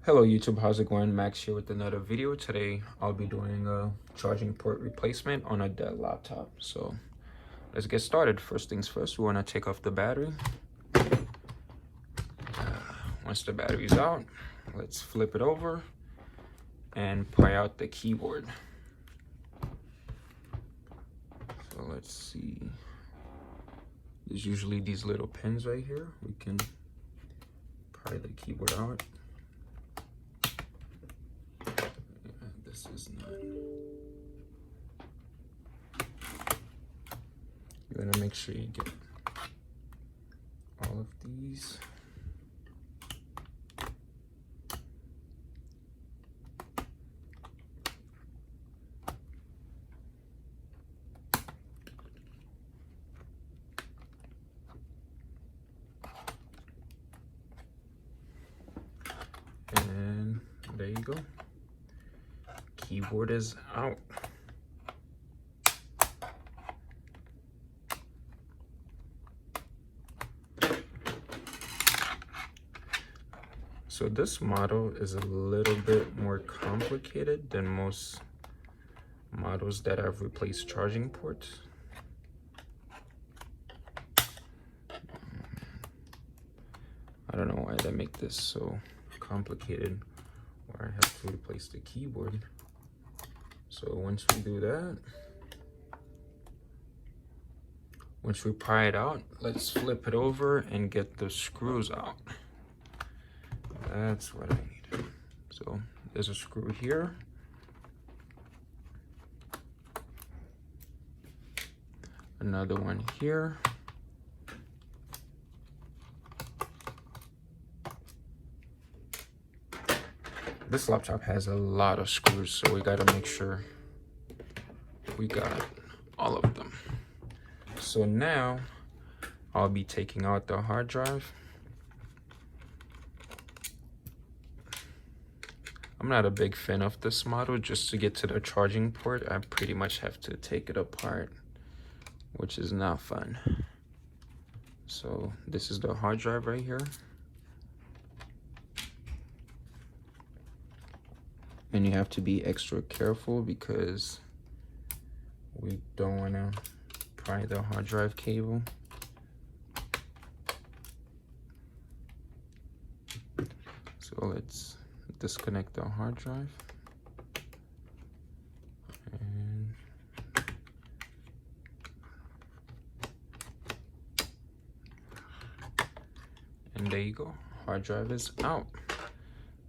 Hello YouTube, how's it going? Max here with another video. Today I'll be doing a charging port replacement on a Dell laptop. So let's get started. First things first, we want to take off the battery. Once the battery's out, let's flip it over and pry out the keyboard. So let's see. There's usually these little pins right here. We can pry the keyboard out. This is not. You're gonna make sure you get all of these. And there you go. Keyboard is out. So this model is a little bit more complicated than most models that have replaced charging ports. I don't know why they make this so complicated where I have to replace the keyboard. So once we do that, once we pry it out, let's flip it over and get the screws out. That's what I need. So there's a screw here. Another one here. This laptop has a lot of screws, so we gotta make sure we got all of them. So now I'll be taking out the hard drive. I'm not a big fan of this model. Just to get to the charging port, I pretty much have to take it apart, which is not fun. So this is the hard drive right here. And you have to be extra careful because we don't want to pry the hard drive cable. So let's disconnect the hard drive. And there you go. Hard drive is out.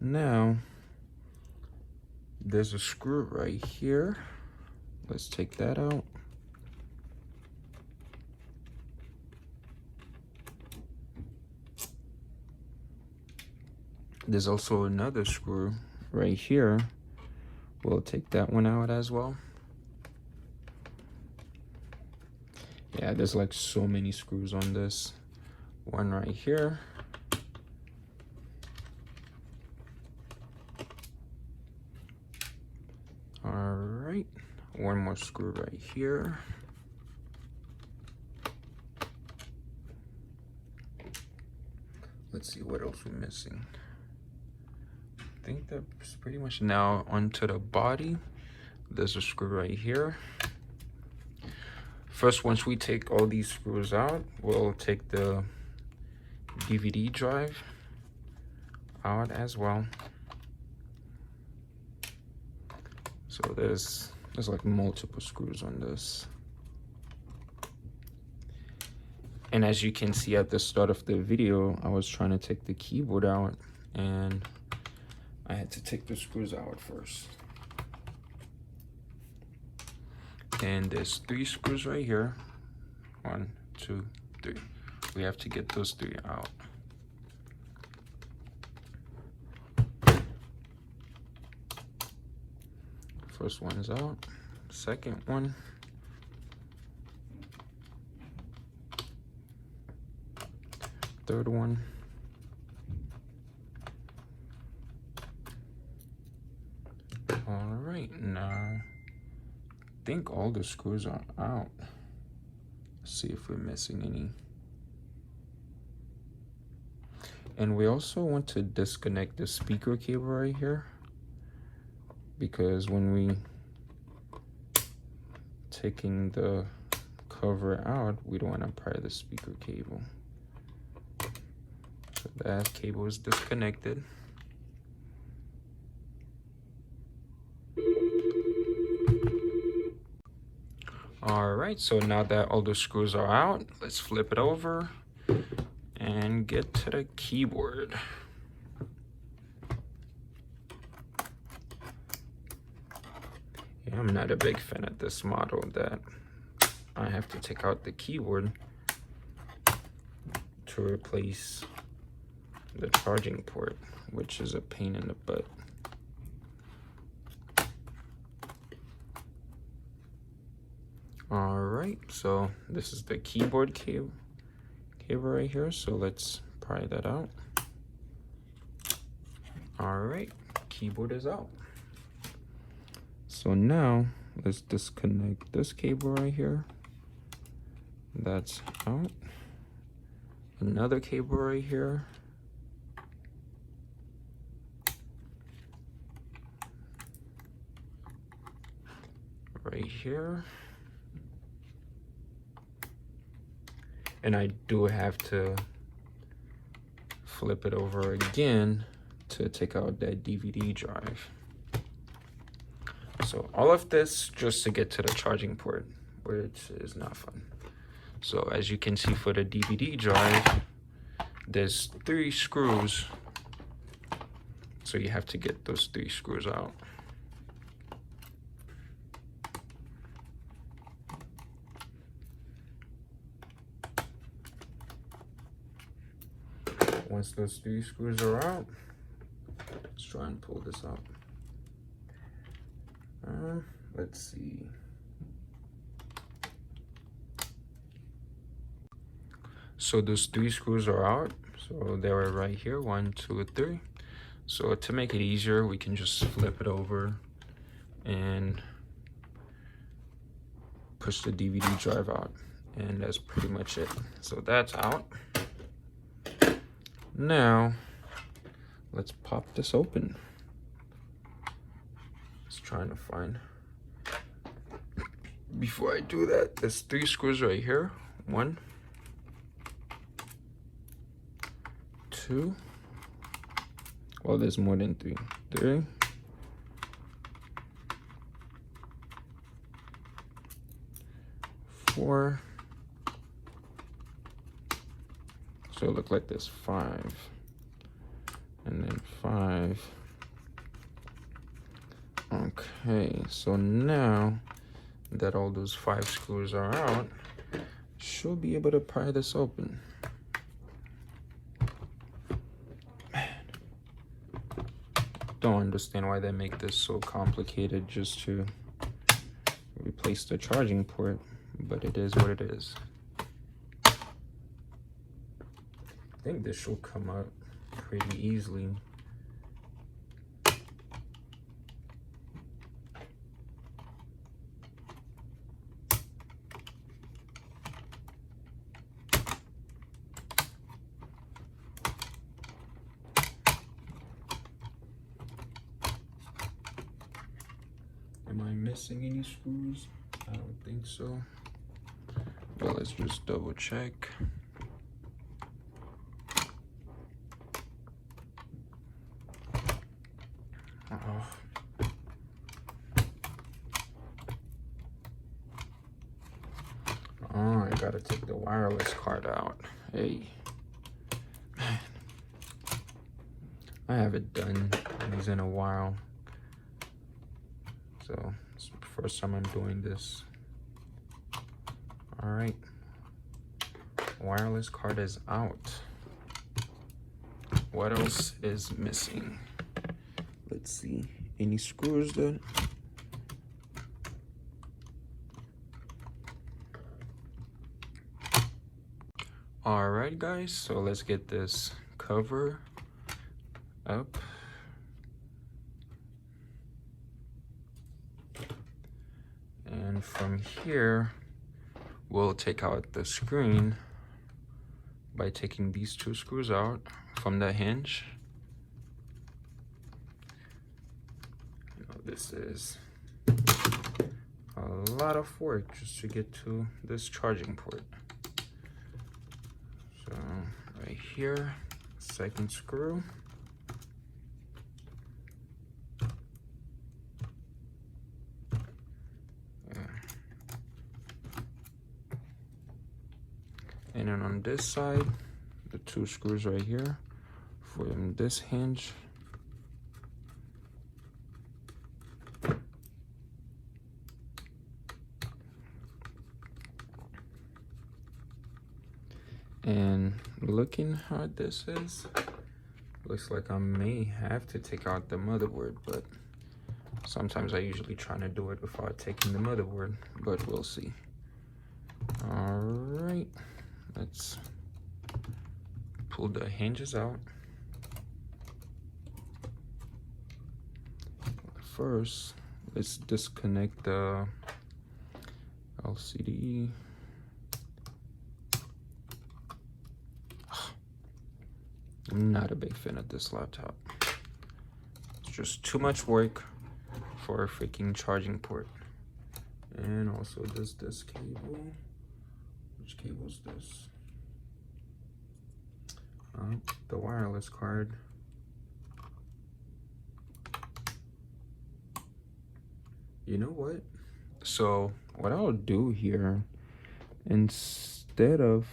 Now, there's a screw right here. Let's take that out. There's also another screw right here. We'll take that one out as well. Yeah, there's like so many screws on this. One right here. All right, one more screw right here. Let's see what else we're missing. I think that's pretty much. Now onto the body. There's a screw right here. First, once we take all these screws out, we'll take the DVD drive out as well. So there's like multiple screws on this. And as you can see at the start of the video, I was trying to take the keyboard out and I had to take the screws out first. And there's 3 screws right here. 1, 2, 3. We have to get those 3 out. First one's out. Second one. Third one. All right, now I think all the screws are out. Let's see if we're missing any. And we also want to disconnect the speaker cable right here, because when we taking the cover out, we don't want to pry the speaker cable. So that cable is disconnected. All right, so now that all the screws are out, let's flip it over and get to the keyboard. Yeah, I'm not a big fan of this model that I have to take out the keyboard to replace the charging port, which is a pain in the butt. All right, so this is the keyboard cable right here. So let's pry that out. All right, keyboard is out. So now let's disconnect this cable right here. That's out. Another cable right here. Right here. And I do have to flip it over again to take out that DVD drive. So all of this just to get to the charging port, which is not fun. So as you can see, for the DVD drive, there's 3 screws. So you have to get those 3 screws out. Once those 3 screws are out, let's try and pull this out. Let's see. So those 3 screws are out. So they were right here, 1, 2, 3. So to make it easier, we can just flip it over and push the DVD drive out. And that's pretty much it. So that's out. Now, let's pop this open. Just trying to find. Before I do that, there's 3 screws right here. 1, 2. Well, there's more than 3. 3. 4. So it looked like there's 5, and then 5. Okay, so now that all those 5 screws are out, should be able to pry this open. Man, don't understand why they make this so complicated just to replace the charging port, but it is what it is. I think this should come out pretty easily. Am I missing any screws? I don't think so. But let's just double check. Oh, I gotta take the wireless card out. Hey, man, I haven't done these in a while, so it's the first time I'm doing this. All right, wireless card is out. What else is missing? Let's see, any screws that? All right, guys, so let's get this cover up. And from here, we'll take out the screen by taking these two screws out from the hinge. You know, this is a lot of work just to get to this charging port. So right here, second screw. And then on this side, the two screws right here for this hinge. And looking how this is, looks like I may have to take out the motherboard, but sometimes I usually try to do it without taking the motherboard, but we'll see. All right. Let's pull the hinges out. First, let's disconnect the LCD. I'm not a big fan of this laptop. It's just too much work for a freaking charging port. And also this cable. Which cable is this? The wireless card. You know what? So what I'll do here, instead of,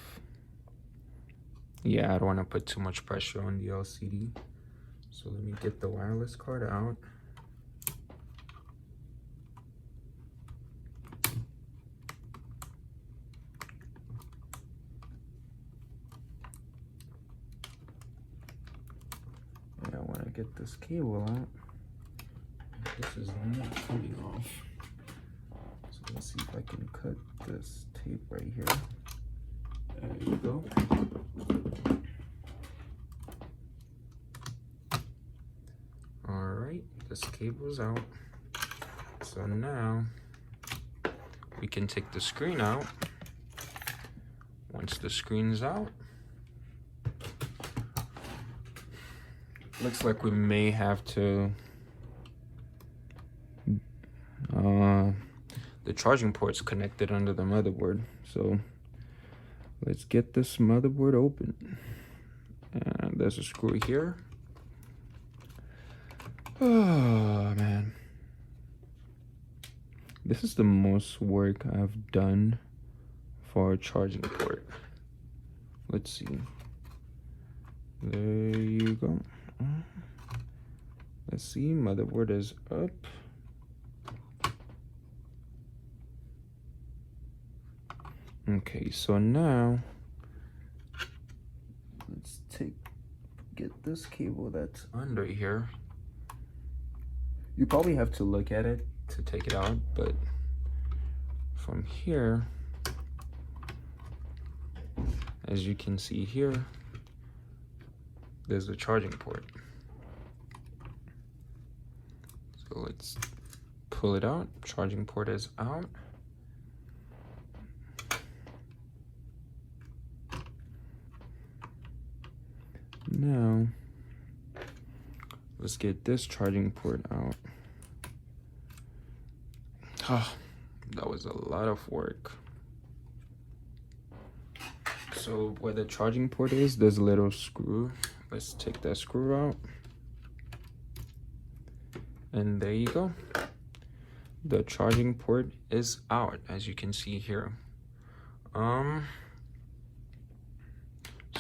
yeah, I don't want to put too much pressure on the LCD. So let me get the wireless card out. I want to get this cable out. This is not coming off. So let's see if I can cut this tape right here. There you go. All right, this cable's out. So now we can take the screen out. Once the screen's out, looks like we may have to, the charging port's connected under the motherboard. So let's get this motherboard open. And there's a screw here. Oh man. This is the most work I've done for a charging port. Let's see. There you go. Let's see, motherboard is up. Okay, so now let's get this cable that's under here. You probably have to look at it to take it out, but from here, as you can see here, there's a charging port. So let's pull it out. Charging port is out. Now, let's get this charging port out. Oh, that was a lot of work. So where the charging port is, there's a little screw. Let's take that screw out. And there you go. The charging port is out, as you can see here. So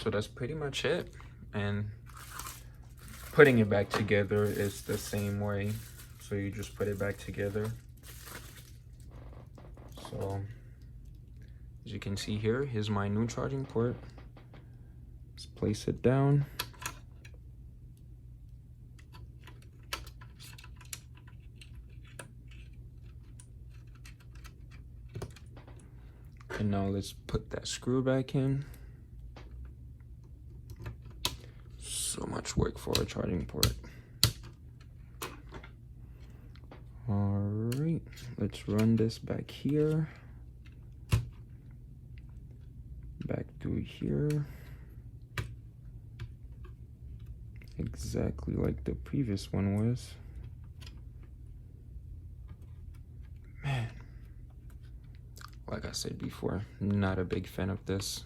that's pretty much it. And putting it back together is the same way. So you just put it back together. So as you can see here, here's my new charging port. Let's place it down. And now let's put that screw back in. So much work for a charging port. All right, let's run this back here. Back through here. exactly like the previous one was. Man, like I said before, not a big fan of this.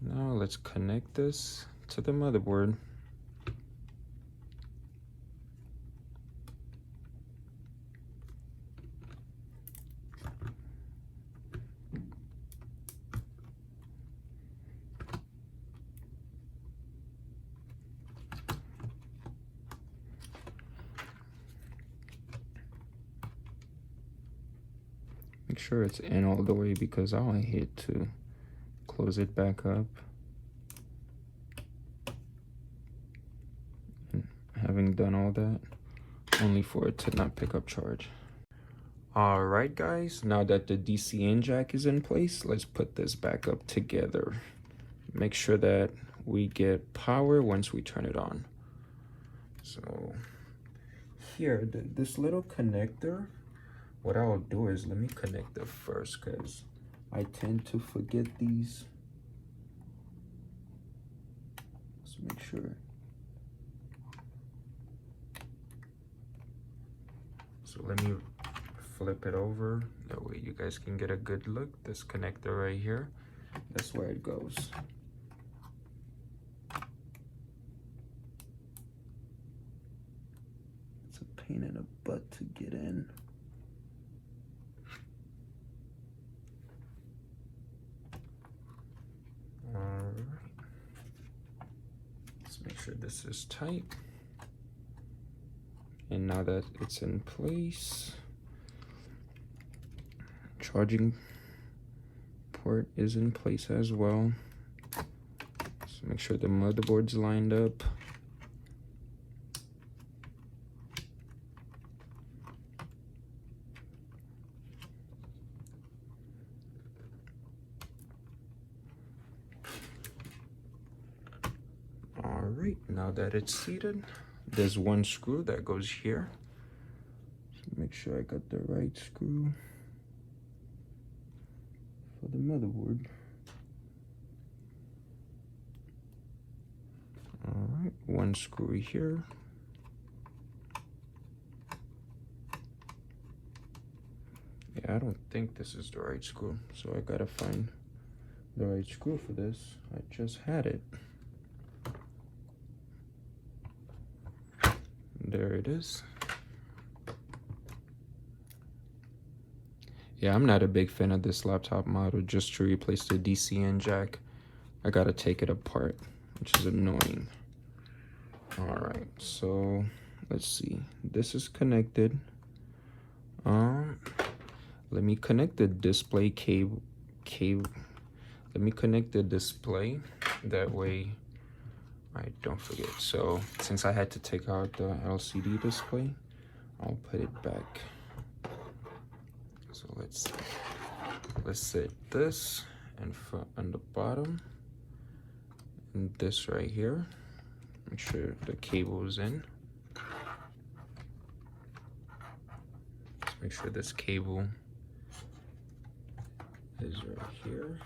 Now let's connect this to the motherboard. Make sure it's in all the way because I'll hate to close it back up. And having done all that, only for it to not pick up charge. Alright guys, now that the DC jack is in place, let's put this back up together. Make sure that we get power once we turn it on. So here, this little connector, what I'll do is let me connect it first because I tend to forget these. Let's make sure. So let me flip it over. That way you guys can get a good look. This connector right here, that's where it goes. It's a pain in the butt to get in. Make sure this is tight. And now that it's in place, charging port is in place as well. So make sure the motherboard's lined up. Alright, now that it's seated, there's one screw that goes here. So make sure I got the right screw for the motherboard. Alright, one screw here. Yeah, I don't think this is the right screw, so I gotta find the right screw for this. I just had it. There it is. Yeah, I'm not a big fan of this laptop model. Just to replace the DCN jack, I gotta take it apart, which is annoying. All right, so let's see. This is connected. Let me connect the display cable. Let me connect the display. That way I don't forget. So since I had to take out the LCD display, I'll put it back. So let's set this and on the bottom, and this right here. Make sure the cable is in. Let's make sure this cable is right here.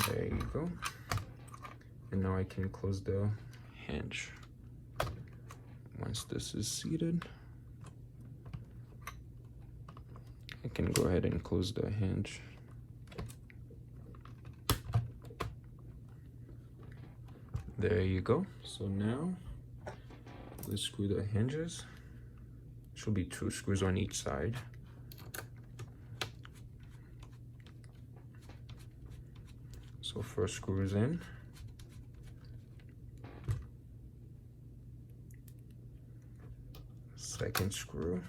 There you go. And now I can close the hinge. Once this is seated, I can go ahead and close the hinge. There you go. So now let's screw the hinges. Should be 2 screws on each side. So first screw is in. Second screw.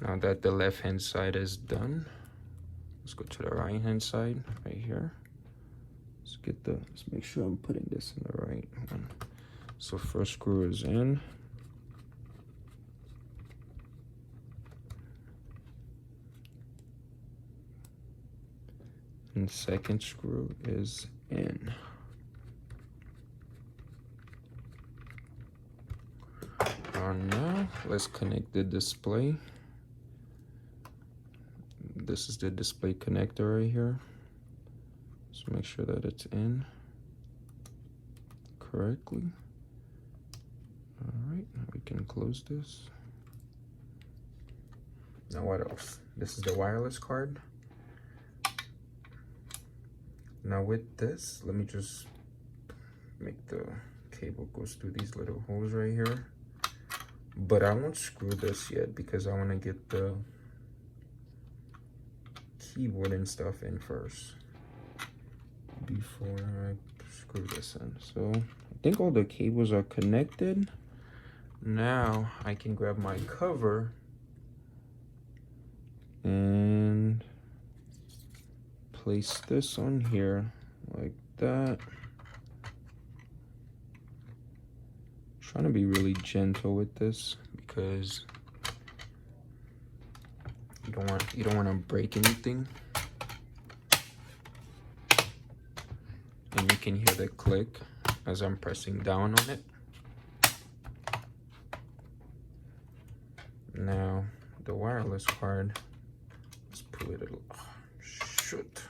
Now that the left hand side is done, let's go to the right hand side right here. Let's make sure I'm putting this in the right one. So first screw is in. And second screw is in. Now let's connect the display. This is the display connector right here. So make sure that it's in correctly. All right, now we can close this. Now what else? This is the wireless card. Now with this, let me just make the cable goes through these little holes right here. But I won't screw this yet because I want to get the keyboard and stuff in first before I screw this in. So I think all the cables are connected. Now I can grab my cover and place this on here like that. Trying to be really gentle with this because you don't want to break anything. And you can hear the click as I'm pressing down on it. Now the wireless card, let's pull it a little. Oh, shoot.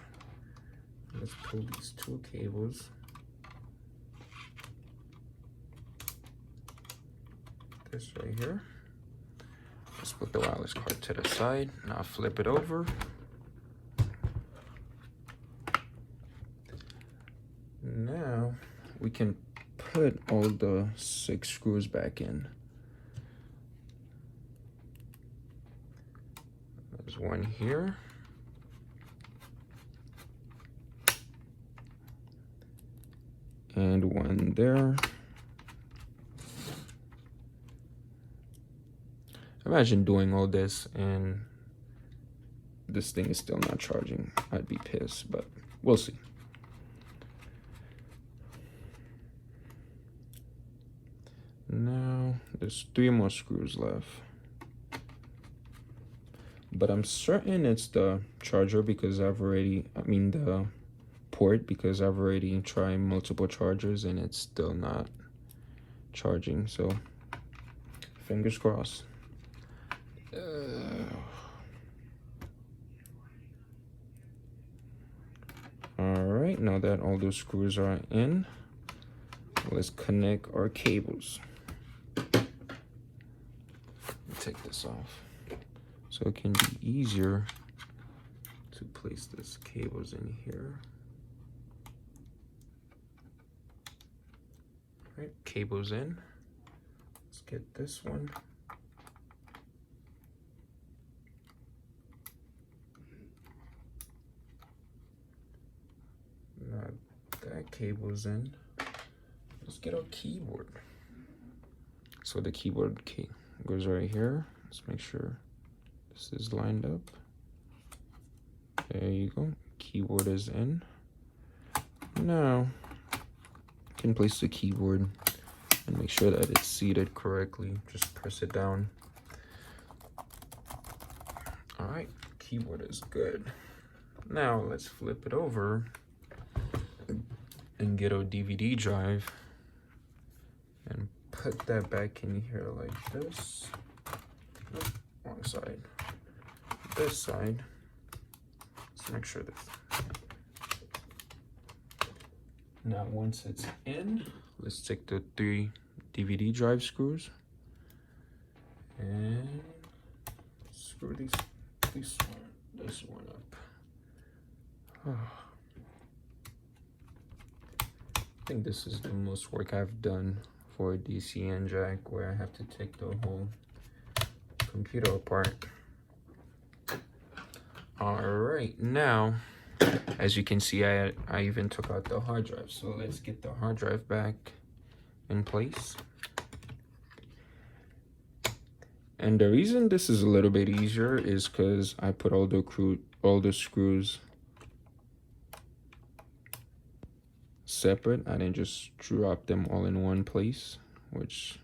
Let's pull these two cables. This right here. Let's put the wireless card to the side. Now flip it over. Now we can put all the 6 screws back in. There's one here. And one there. Imagine doing all this and this thing is still not charging. I'd be pissed, but we'll see. Now there's 3 more screws left. But I'm certain it's the charger because the port, because I've already tried multiple chargers and it's still not charging. So fingers crossed. All right, now that all those screws are in, let's connect our cables. Take this off so it can be easier to place these cables in here. All right, cables in. Let's get this one. Now that cable's in. Let's get our keyboard. So the keyboard key goes right here. Let's make sure this is lined up. There you go. Keyboard is in. Now you can place the keyboard and make sure that it's seated correctly. Just press it down. All right, keyboard is good. Now let's flip it over and get our DVD drive and put that back in here like this. Nope, wrong side. This side. Let's make sure this. Now once it's in, let's take the 3 DVD drive screws and screw this one up. I think this is the most work I've done for a DCN jack, where I have to take the whole computer apart. All right, now, as you can see, I even took out the hard drive. So let's get the hard drive back in place. And the reason this is a little bit easier is because I put all the screws separate. I didn't just drop them all in one place, which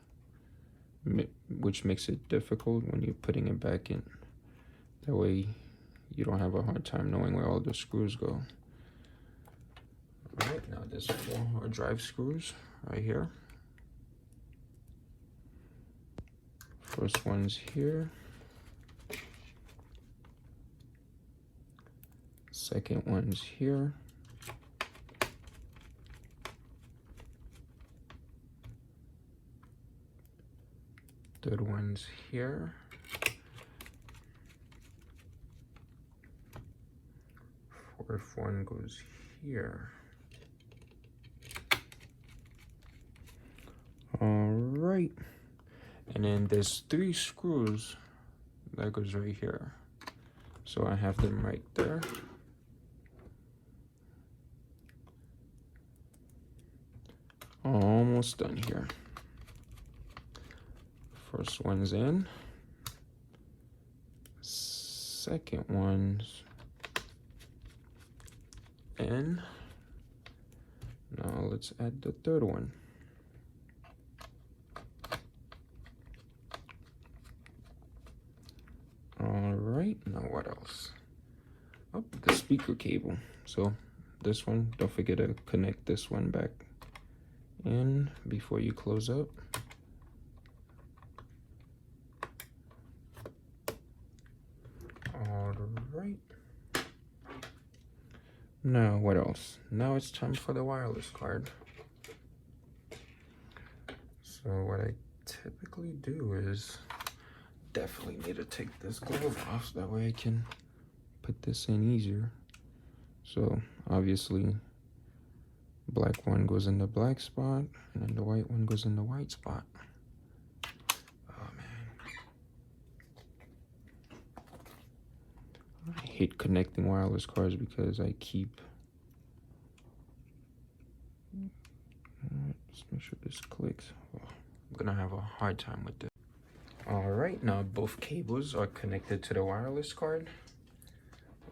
makes it difficult when you're putting it back in. That way you don't have a hard time knowing where all the screws go. All right, now there's 4 hard drive screws right here. First one's here. Second one's here. Third one's here. Fourth one goes here. All right. And then there's 3 screws that goes right here. So I have them right there. Almost done here. First one's in. Second one's in. Now let's add the third one. All right, now what else? Oh, the speaker cable. So this one, don't forget to connect this one back in before you close up. All right. Now what else? Now it's time for the wireless card. So what I typically do is definitely need to take this glove off so that way I can put this in easier. So obviously black one goes in the black spot and then the white one goes in the white spot. Oh man, I hate connecting wireless cards because I keep let's make sure this clicks. Oh, I'm gonna have a hard time with this. All right, now both cables are connected to the wireless card.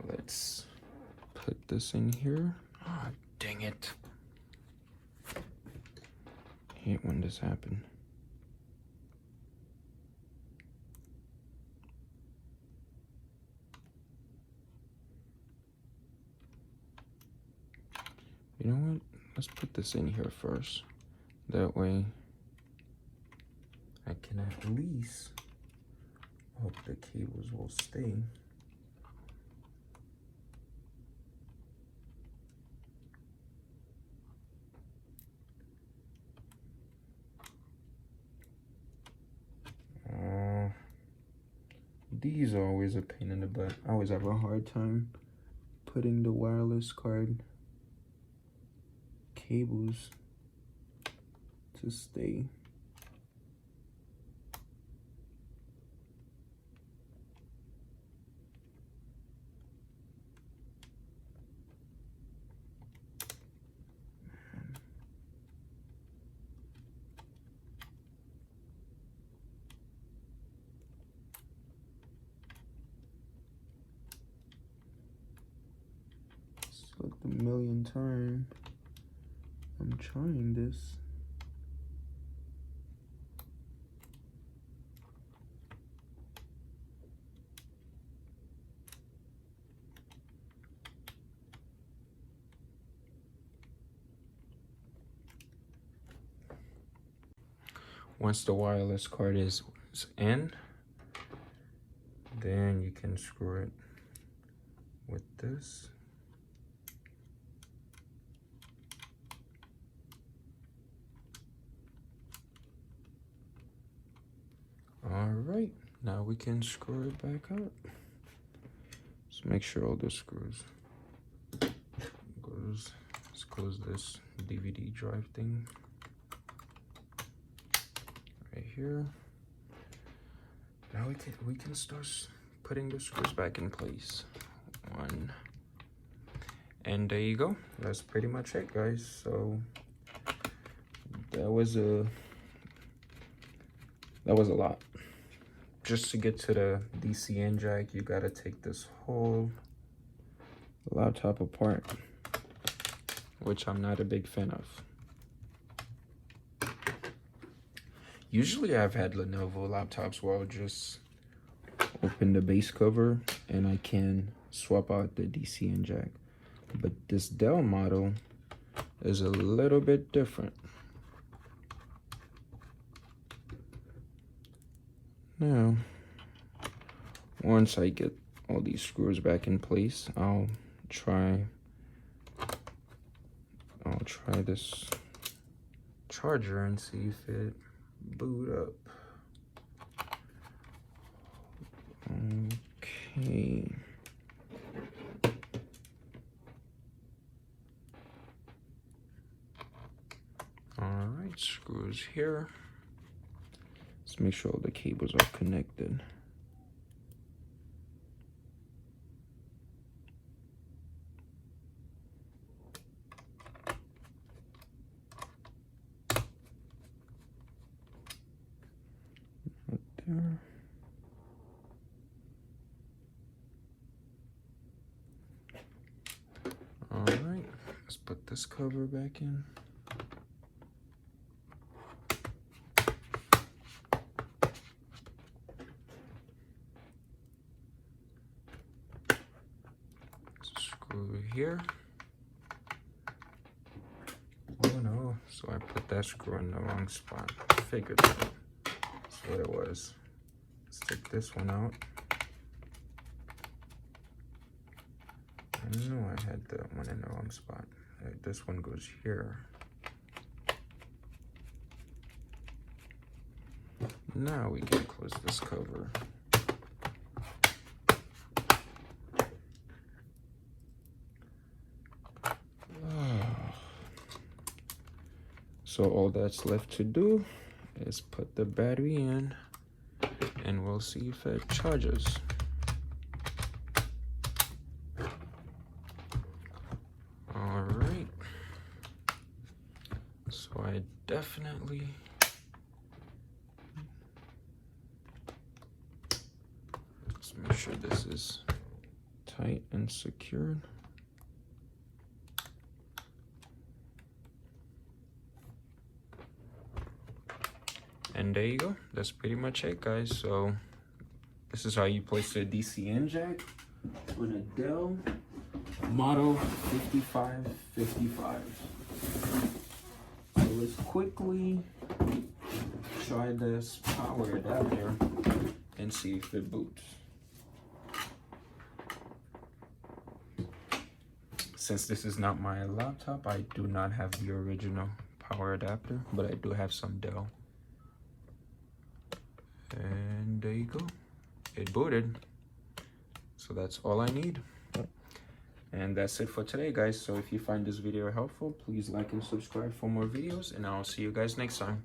Let's put this in here. Ah, oh, dang it. I hate when this happens. You know what? Let's put this in here first. That way I can at least hope the cables will stay. These are always a pain in the butt. I always have a hard time putting the wireless card cables to stay. Like the millionth time I'm trying this. Once the wireless card is in, then you can screw it with this. All right, now we can screw it back up. Just make sure all the screws goes. Let's close this DVD drive thing right here. Now we can start putting the screws back in place. One, and there you go. That's pretty much it, guys. So that was a lot. Just to get to the DCN jack, you gotta take this whole laptop apart, which I'm not a big fan of. Usually I've had Lenovo laptops where I'll just open the base cover and I can swap out the DCN jack. But this Dell model is a little bit different. Now, once I get all these screws back in place, I'll try this charger and see if it boot up. Okay. All right, screws here. Let's make sure all the cables are connected. Right there. All right, let's put this cover back in. Screw here. Oh no, so I put that screw in the wrong spot. Figured that out. That's what it was. Let's take this one out. I know I had that one in the wrong spot. This one goes here. Now we can close this cover. So all that's left to do is put the battery in and we'll see if it charges. All right. So I definitely let's make sure this is tight and secured. And there you go. That's pretty much it, guys. So this is how you place a DCN jack on a Dell Model 5555. So let's quickly try this power adapter and see if it boots. Since this is not my laptop, I do not have the original power adapter, but I do have some Dell. And there you go, it booted. So that's all I need. And that's it for today, guys. So if you find this video helpful, please like and subscribe for more videos, and I'll see you guys next time.